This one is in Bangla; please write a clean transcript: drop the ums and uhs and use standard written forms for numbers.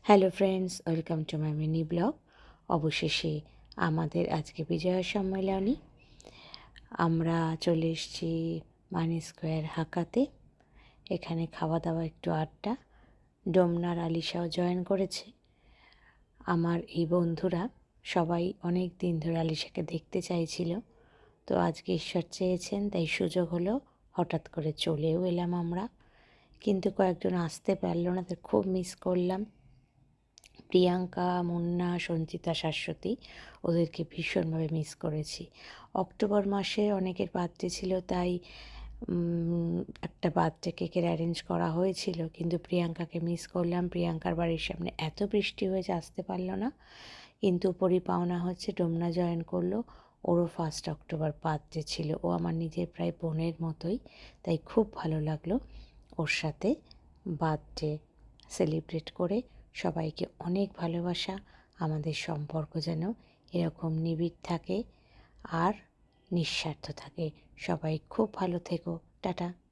Hello friends, welcome to my mini blog. অবশেষে আমাদের আজকে বিজয়া সম্মেলনী। আমরা চলে এসেছি মানি স্কোয়ার হাকাতে। এখানে খাওয়া দাওয়া, একটু আড্ডা। ডোমনার আলিশাও জয়েন করেছে। আমার এই বন্ধুরা সবাই অনেক দিন ধরে আলিশাকে দেখতে চাইছিল, তো আজকে ঈশ্বর চেয়েছেন, তাই সুযোগ হলো। হঠাৎ করে চলেও এলাম আমরা, কিন্তু কয়েকজন আসতে পারলো না, তাই খুব মিস করলাম। প্রিয়াঙ্কা, মুন্না, সঞ্চিতা, শাশ্বতী, ওদেরকে ভীষণভাবে মিস করেছি। অক্টোবর মাসে অনেকের বার্থডে ছিল, তাই একটা বার্থডে কেকের অ্যারেঞ্জ করা হয়েছিল, কিন্তু প্রিয়াঙ্কাকে মিস করলাম। প্রিয়াঙ্কার বাড়ির সামনে এত বৃষ্টি হয়েছে, আসতে পারলো না। কিন্তু পরিপাওনা হচ্ছে, ডোমনা জয়েন করলো। ওরও 1 অক্টোবর বার্থডে ছিল। ও আমার নিজের প্রায় বোনের মতোই, তাই খুব ভালো লাগলো ওর সাথে বার্থডে সেলিব্রেট করে। সবাইকে অনেক ভালোবাসা। আমাদের সম্পর্ক যেন এরকম নিবিড় থাকে আর নিঃস্বার্থ থাকে। সবাই খুব ভালো থেকো। টাটা।